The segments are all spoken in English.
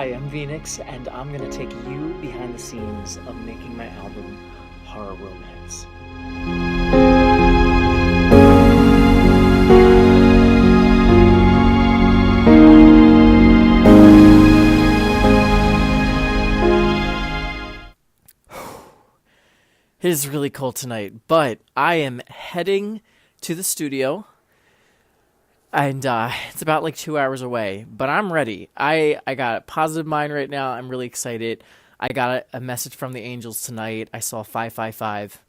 Hi, I'm VNIX, and I'm going to take you behind the scenes of making my album, Horror Romance. It is really cold tonight, but I am heading to the studio, and it's about like 2 hours away, but I'm ready. I got a positive mind right now. I'm really excited. I got a message from the angels tonight. I saw 555.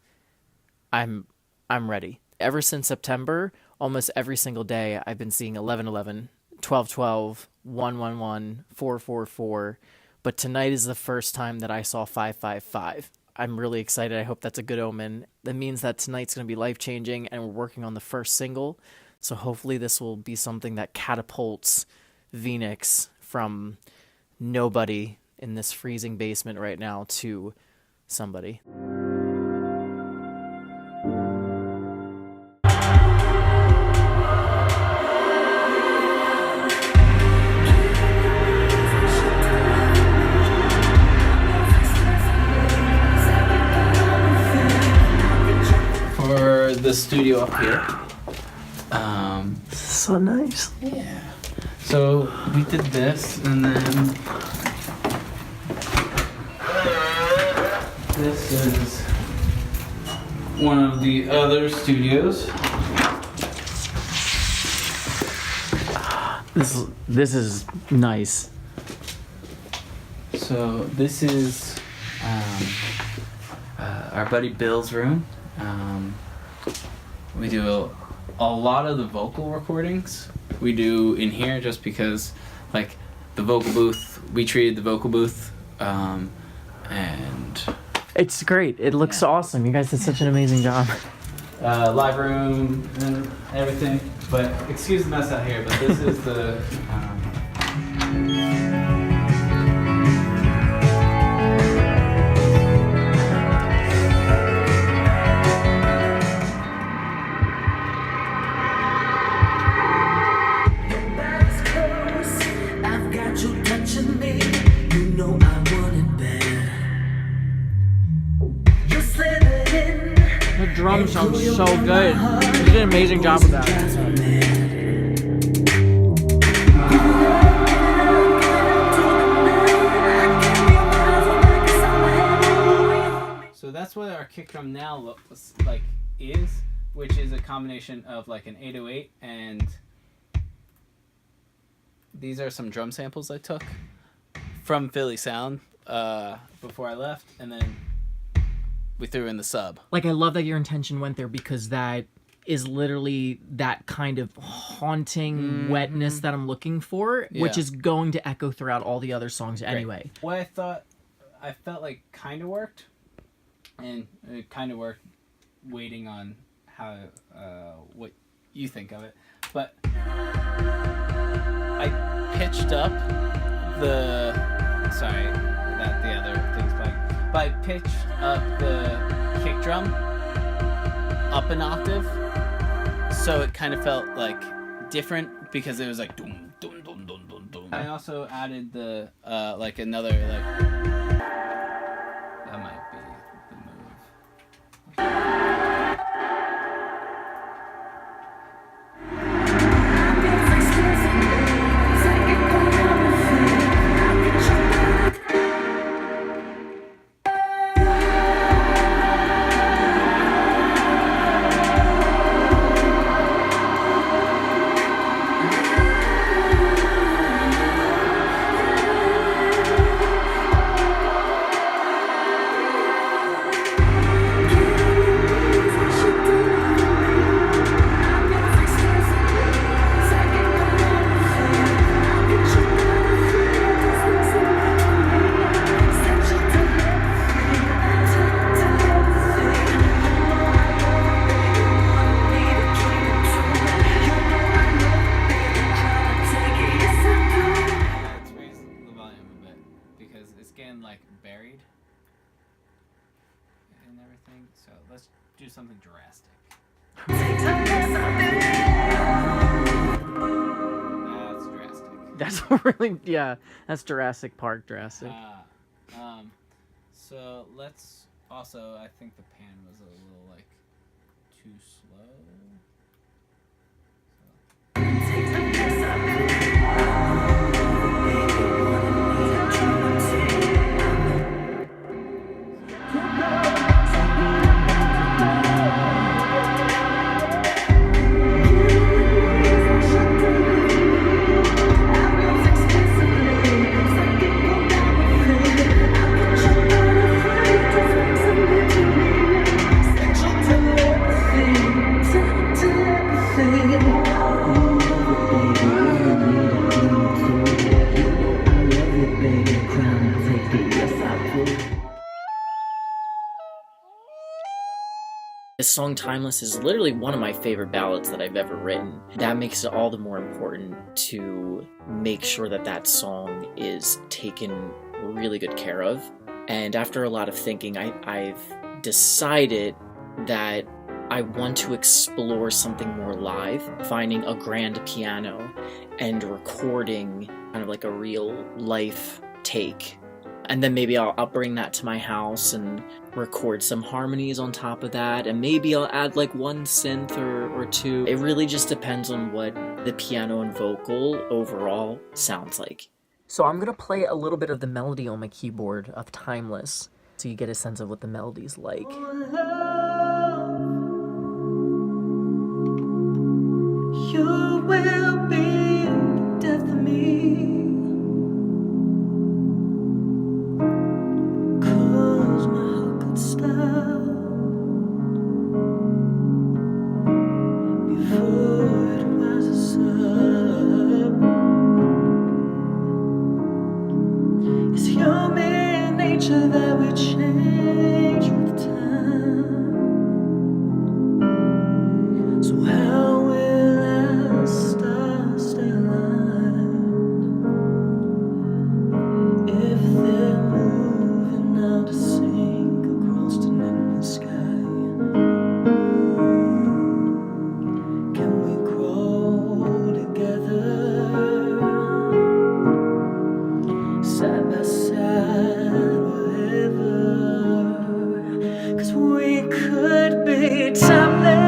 I'm ready. Ever since September, almost every single day, I've been seeing 1111, 1212, 111, 444, but tonight is the first time that I saw 555. I'm really excited. I hope that's a good omen. That means that tonight's going to be life-changing, and we're working on the first single. So hopefully this will be something that catapults VNIX from nobody in this freezing basement right now to somebody. For the studio up here. So nice. Yeah. So we did this, and then this is one of the other studios. This is nice. So this is our buddy Bill's room. We do a lot of the vocal recordings we do in here just because, like, the vocal booth, we treated the vocal booth, and It's great. It looks awesome. You guys did such an amazing job. live room and everything. But excuse the mess out here, but this is the The drums sound so good. You did an amazing job with that. So that's what our kick drum now looks like which is a combination of like an 808 and these are some drum samples I took from Philly Sound before I left, and then we threw in the sub. Like, I love that your intention went there, because that is literally that kind of haunting wetness that I'm looking for, which is going to echo throughout all the other songs anyway. What I felt like kind of worked, and it kind of worked waiting on how what you think of it, but I pitched up the other things playing, but I pitched up the kick drum up an octave, so it kind of felt like different because it was like dum dum dum dum dum dum. I also added the like another like that might be the move. Buried and everything, so let's do something drastic. That's drastic. That's really, yeah, that's Jurassic Park, Jurassic. So let's also, I think the pan was a little like too slow. This song Timeless is literally one of my favorite ballads that I've ever written. That makes it all the more important to make sure that that song is taken really good care of. And after a lot of thinking, I've decided that I want to explore something more live, finding a grand piano and recording kind of like a real life take. And then maybe I'll bring that to my house and record some harmonies on top of that, and maybe I'll add like one synth or two. It really just depends on what the piano and vocal overall sounds like. So I'm gonna play a little bit of the melody on my keyboard of Timeless, so you get a sense of what the melody's like. You will be the death of me. That we change with time. So how will our stars stay aligned if they're moving out to sink across an endless sky? Can we grow together side by side? We could be timeless.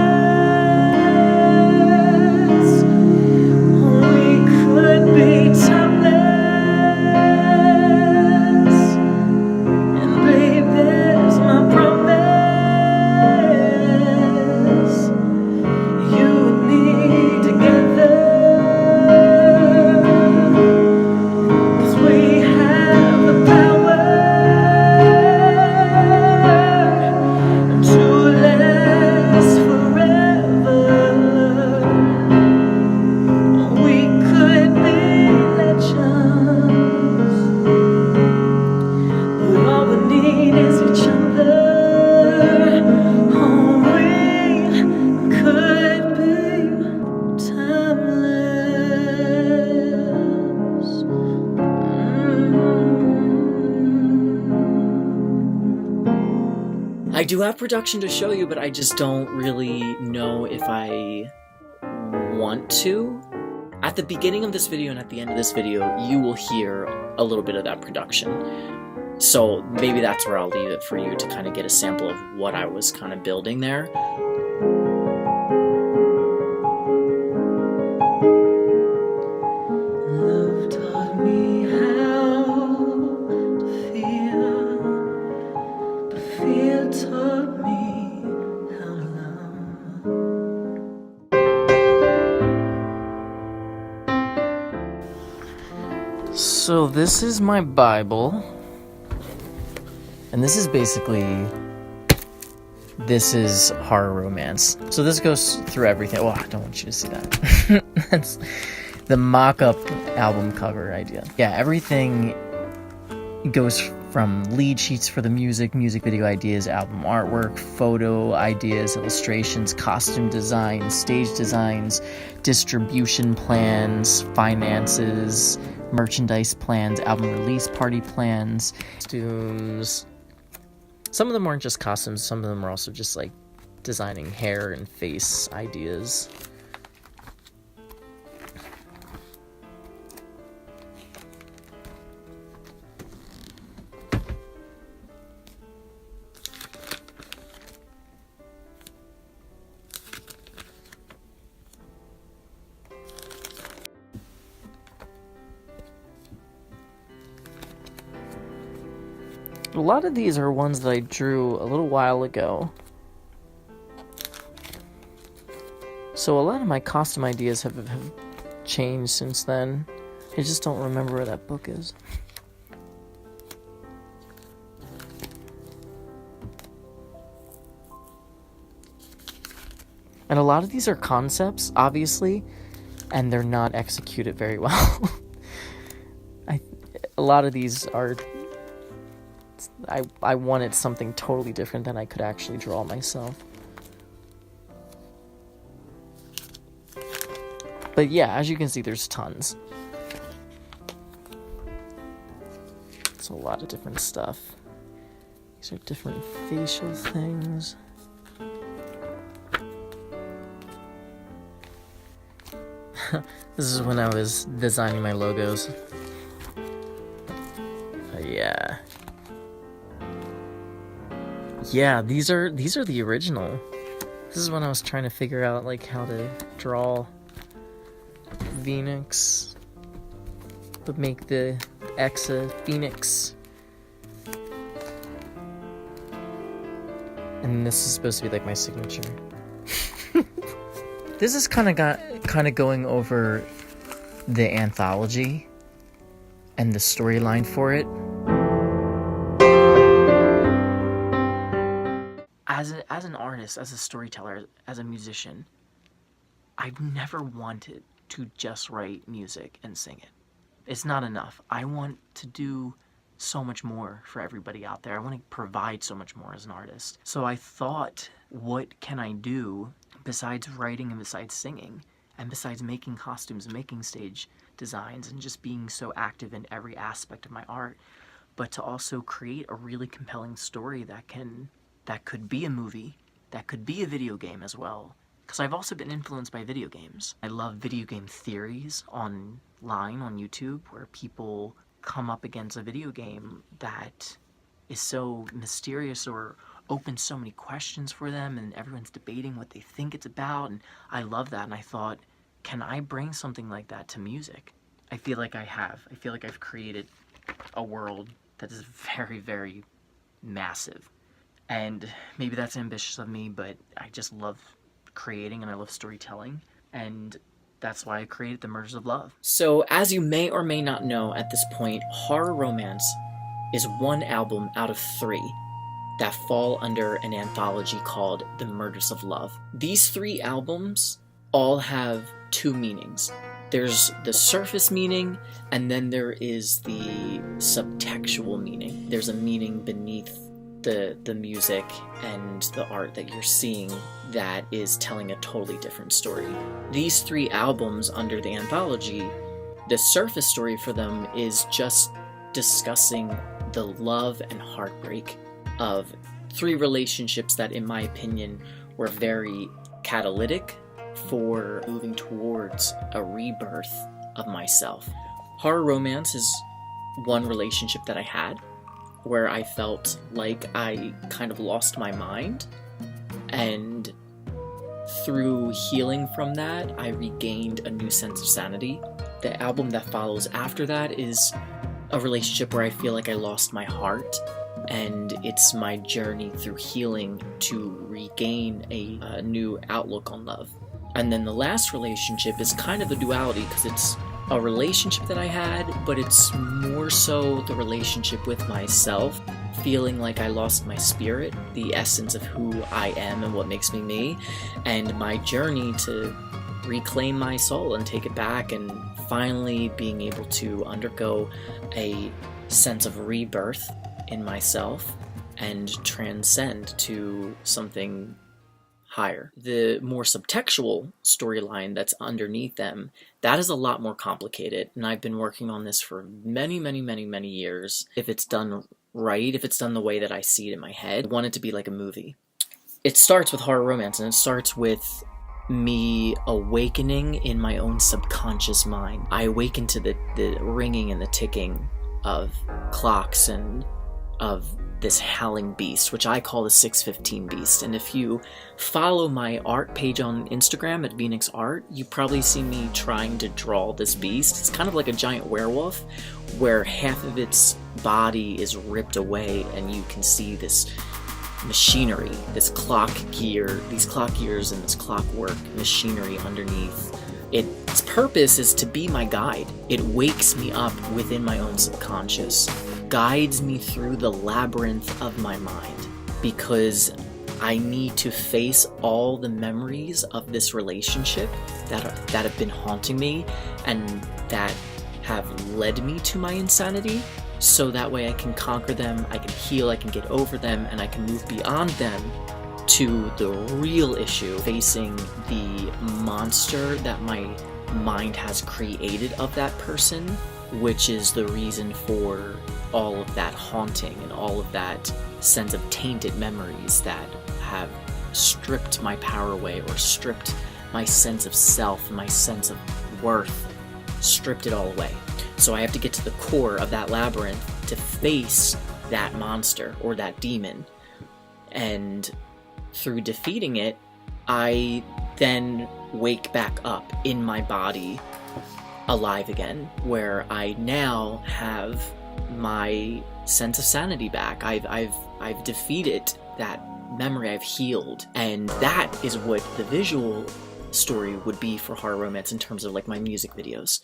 We could be timeless. And babe, there's my promise. You and me together. 'Cause we have the power. I do have production to show you, but I just don't really know if I want to. At the beginning of this video and at the end of this video, you will hear a little bit of that production. So maybe that's where I'll leave it for you to kind of get a sample of what I was kind of building there. Love taught me how to feel, but fear taught me how to love. So this is my Bible, and this is horror romance. So this goes through everything. Well, I don't want you to see that. That's the mock-up album cover idea. Yeah, everything goes from lead sheets for the music video ideas, album artwork, photo ideas, illustrations, costume designs, stage designs, distribution plans, finances, merchandise plans, album release party plans, costumes. Some of them aren't just costumes, some of them are also just like designing hair and face ideas. A lot of these are ones that I drew a little while ago. So a lot of my costume ideas have changed since then. I just don't remember where that book is. And a lot of these are concepts, obviously, and they're not executed very well. A lot of these are... I wanted something totally different than I could actually draw myself. But yeah, as you can see, there's tons. It's a lot of different stuff. These are different facial things. This is when I was designing my logos. Yeah. Yeah, these are the original. This is when I was trying to figure out like how to draw VNIX, but make the X a Phoenix. And this is supposed to be like my signature. This is kind of going over the anthology and the storyline for it. As an artist, as a storyteller, as a musician, I've never wanted to just write music and sing it. It's not enough. I want to do so much more for everybody out there. I want to provide so much more as an artist. So I thought, what can I do besides writing and besides singing and besides making costumes and making stage designs and just being so active in every aspect of my art, but to also create a really compelling story that could be a movie, that could be a video game as well. Because I've also been influenced by video games. I love video game theories online on YouTube where people come up against a video game that is so mysterious or opens so many questions for them, and everyone's debating what they think it's about, and I love that. And I thought, can I bring something like that to music? I feel like I have. I feel like I've created a world that is very, very massive. And maybe that's ambitious of me, but I just love creating and I love storytelling, and that's why I created The Murders of Love. So, as you may or may not know at this point, Horror Romance is one album out of 3 that fall under an anthology called The Murders of Love. These 3 albums all have 2 meanings. There's the surface meaning, and then there is the subtextual meaning. There's a meaning beneath the music and the art that you're seeing that is telling a totally different story. These 3 albums under the anthology, the surface story for them is just discussing the love and heartbreak of 3 relationships that, in my opinion, were very catalytic for moving towards a rebirth of myself. Horror Romance is one relationship that I had where I felt like I kind of lost my mind, and through healing from that, I regained a new sense of sanity. The album that follows after that is a relationship where I feel like I lost my heart, and it's my journey through healing to regain a new outlook on love. And then the last relationship is kind of a duality, because it's a relationship that I had, but it's more so the relationship with myself, feeling like I lost my spirit, the essence of who I am and what makes me me, and my journey to reclaim my soul and take it back, and finally being able to undergo a sense of rebirth in myself and transcend to something higher. The more subtextual storyline that's underneath them, that is a lot more complicated, and I've been working on this for many, many, many, many years. If it's done right, if it's done the way that I see it in my head, I want it to be like a movie. It starts with Horror Romance, and it starts with me awakening in my own subconscious mind. I awaken to the ringing and the ticking of clocks and of this howling beast, which I call the 615 beast. And if you follow my art page on Instagram at VNIX Art, you probably see me trying to draw this beast. It's kind of like a giant werewolf where half of its body is ripped away and you can see this machinery, these clock gears and this clockwork machinery underneath. Its purpose is to be my guide. It wakes me up within my own subconscious, guides me through the labyrinth of my mind, because I need to face all the memories of this relationship that have been haunting me and that have led me to my insanity, so that way I can conquer them, I can heal, I can get over them, and I can move beyond them to the real issue, facing the monster that my mind has created of that person, which is the reason for all of that haunting and all of that sense of tainted memories that have stripped my power away, or stripped my sense of self, my sense of worth, stripped it all away. So I have to get to the core of that labyrinth to face that monster or that demon, and through defeating it, I then wake back up in my body, alive again, where I now have my sense of sanity back. I've defeated that memory, I've healed, and that is what the visual story would be for horror romance in terms of like my music videos.